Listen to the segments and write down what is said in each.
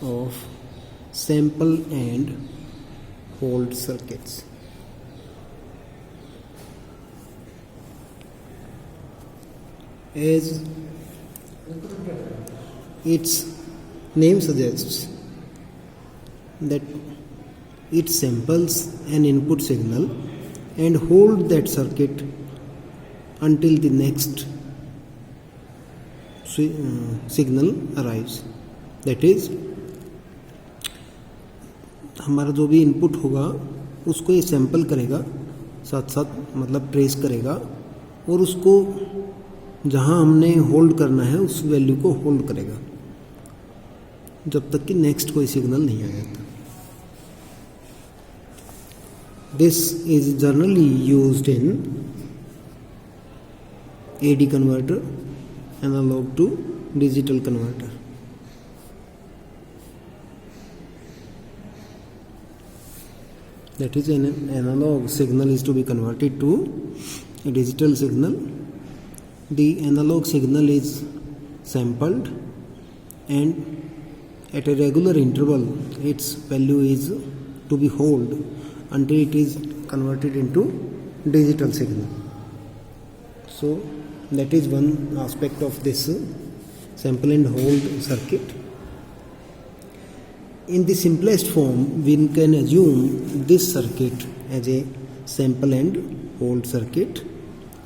of sample and hold circuits. As its name suggests, that it samples an input signal and hold that circuit until the next signal arrives. That is, हमारा जो भी input होगा उसको ये sample करेगा, साथ साथ मतलब ट्रेस करेगा, और उसको जहाँ हमने होल्ड करना है उस वैल्यू को होल्ड करेगा जब तक कि नेक्स्ट कोई सिग्नल नहीं आ जाता. This is generally used in AD converter, analog to digital converter. That is, an analog signal is to be converted to a digital signal. The analog signal is sampled and at a regular interval its value is to be held until it is converted into digital signal. So that is one aspect of this sample and hold circuit. In the simplest form, we can assume this circuit as a sample and hold circuit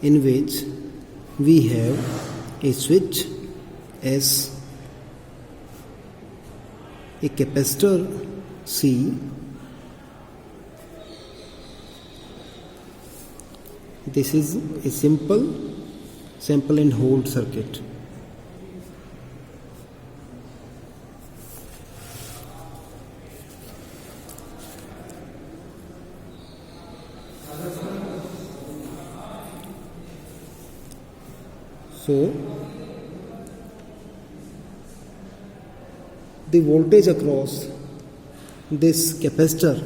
in which we have a switch S, a capacitor C, this is a simple sample and hold circuit. So the voltage across this capacitor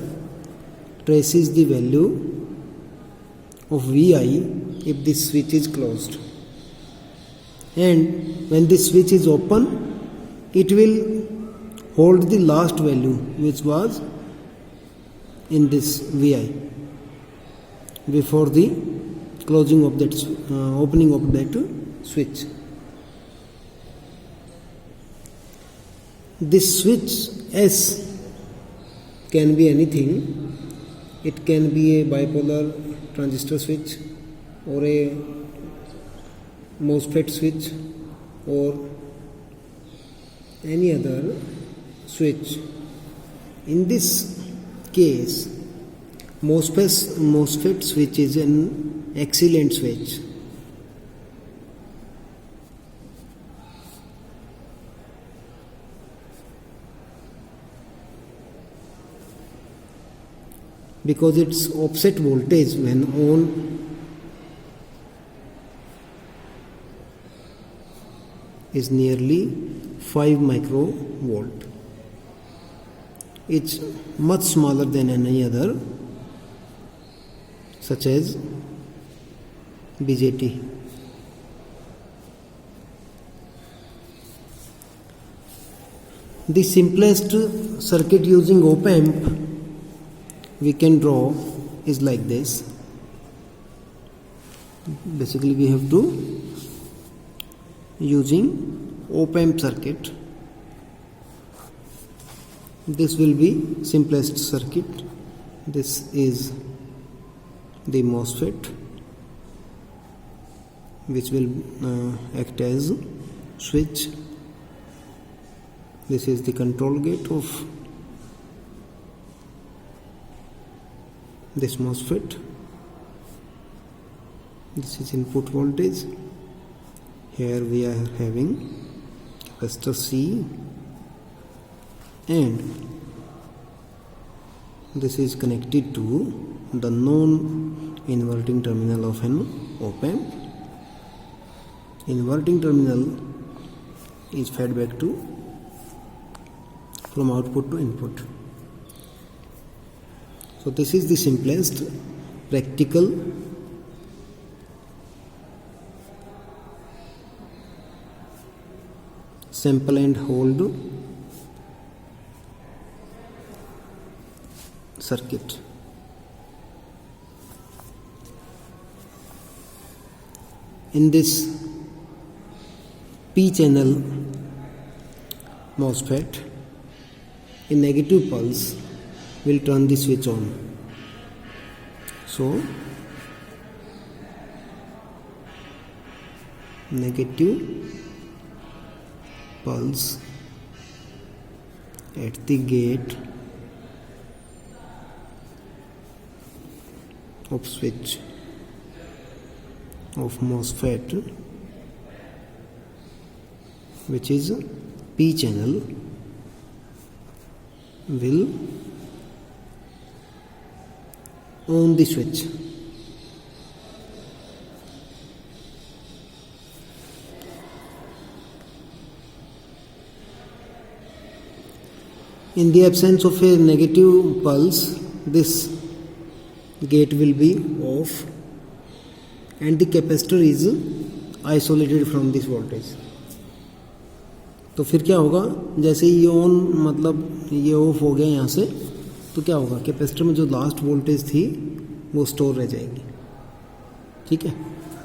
traces the value of VI if the switch is closed, and when the switch is open it will hold the last value which was in this VI before the closing of that opening of that switch. This switch S can be anything. It can be a bipolar transistor switch or a MOSFET switch or any other switch. In this case, MOSFET switch is an excellent switch. Because its offset voltage when on is nearly 5 microvolt. It's much smaller than any other, such as BJT. The simplest circuit using op-amp we can draw is like this. Basically we have to using op-amp circuit. This will be simplest circuit. This is the MOSFET which will act as switch. This is the control gate of this MOSFET. This is input voltage. Here we are having capacitor C, and this is connected to the non-inverting terminal of an op-amp. Inverting terminal is fed back to from output to input. So this is the simplest practical sample and hold circuit. In this P channel MOSFET, a negative pulse will turn the switch on. So negative pulse at the gate of switch of MOSFET, which is P channel, will on the switch. In the absence of a negative pulse, this gate will be off and the capacitor is isolated from this voltage. तो फिर क्या होगा, जैसे ये on मतलब ये of हो गया यहाँ से, तो क्या होगा, कैपेसिटर में जो लास्ट वोल्टेज थी वो स्टोर रह जाएगी. ठीक है.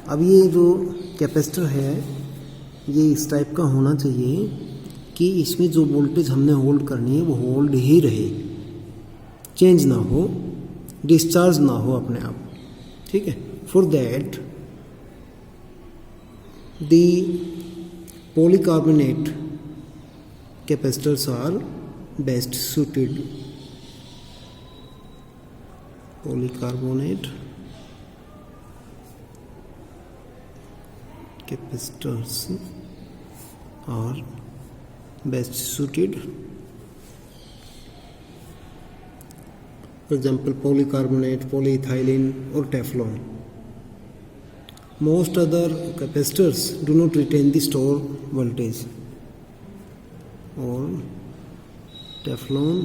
अब ये जो कैपेसिटर है ये इस टाइप का होना चाहिए कि इसमें जो वोल्टेज हमने होल्ड करनी है वो होल्ड ही रहे, चेंज ना हो, डिस्चार्ज ना हो अपने आप. ठीक है. For that the polycarbonate capacitors are best suited. Polycarbonate capacitors are best suited. For example, polycarbonate, polyethylene or Teflon. Most other capacitors do not retain the store voltage. Or Teflon,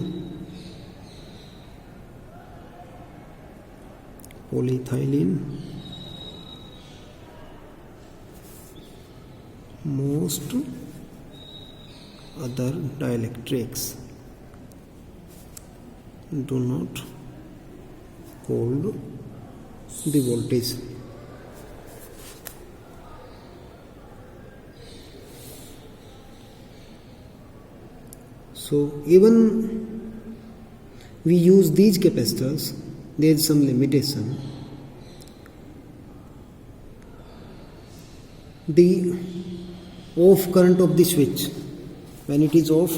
polyethylene, most other dielectrics do not hold the voltage. So even we use these capacitors, there is some limitation. The off current of the switch, when it is off,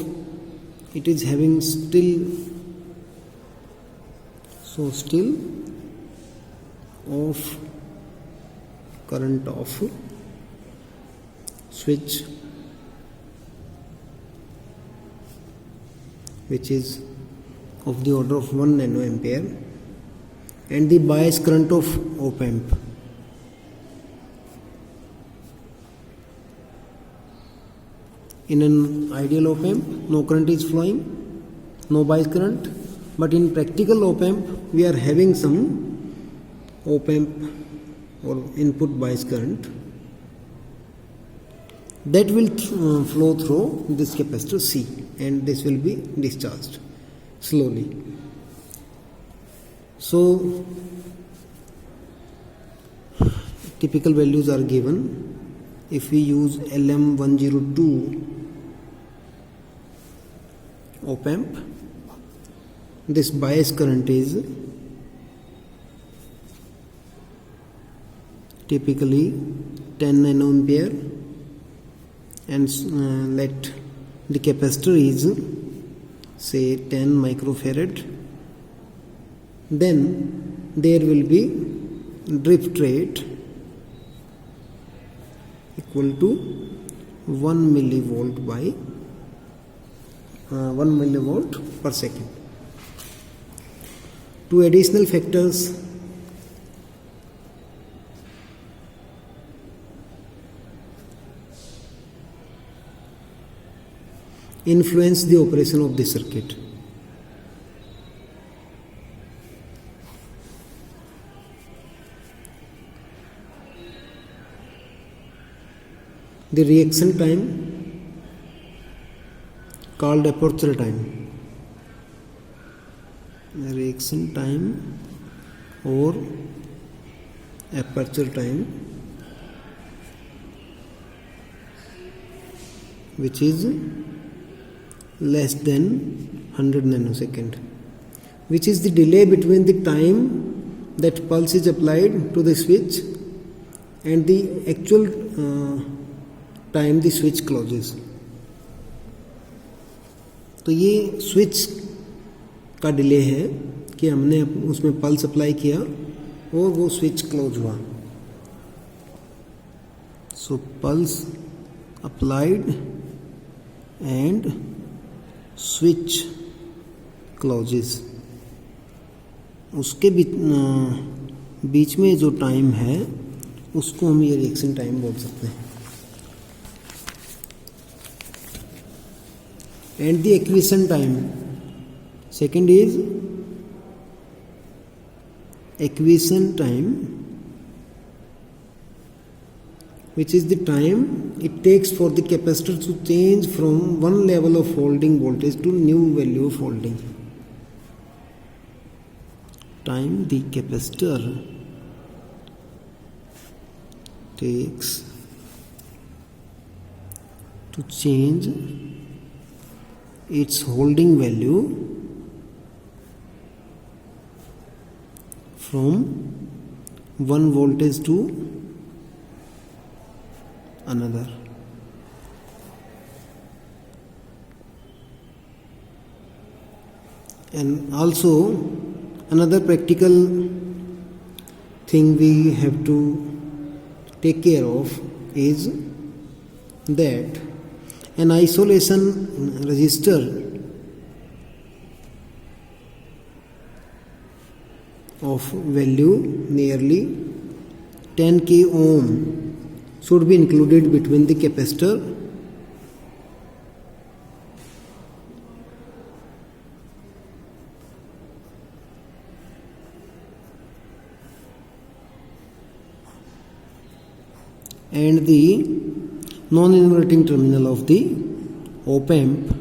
it is having still off current of switch, which is of the order of 1 nanoampere, and the bias current of op amp. In an ideal op amp, no current is flowing, no bias current, but in practical op amp, we are having some op amp or input bias current that will flow through this capacitor C, and this will be discharged slowly. So typical values are given. If we use LM102 op amp, this bias current is typically 10 nanoampere, and let the capacitor is say 10 microfarad. Then there will be drift rate equal to 1 millivolt by 1 millivolt per second. Two additional factors influence the operation of the circuit. The reaction time, called aperture time, reaction time or aperture time which is less than 100 nanosecond, which is the delay between the time that pulse is applied to the switch and the actual time the switch closes. तो ये switch का delay है कि हमने उसमें pulse apply किया और वो स्विच क्लोज हुआ. So pulse applied and switch closes, उसके बीच में जो टाइम है उसको हम ये रिएक्शन टाइम बोल सकते हैं. And the acquisition time, second is acquisition time which is the time it takes for the capacitor to change from one level of holding voltage to new value of holding. Time the capacitor takes to change its holding value from one voltage to another. And also another practical thing we have to take care of is that an isolation resistor of value nearly 10k ohm should be included between the capacitor and the non-inverting terminal of the op-amp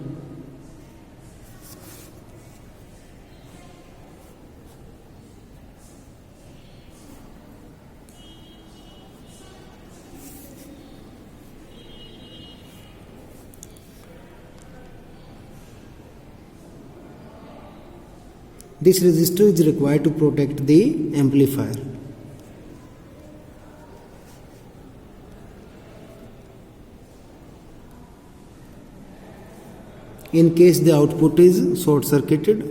This resistor is required to protect the amplifier. In case the output is short circuited,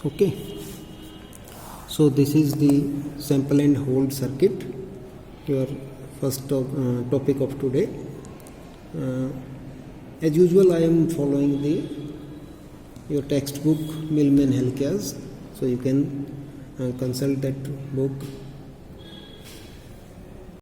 okay. So this is the sample and hold circuit, your first topic of today. As usual, I am following your textbook Millman Helkias, so you can consult that book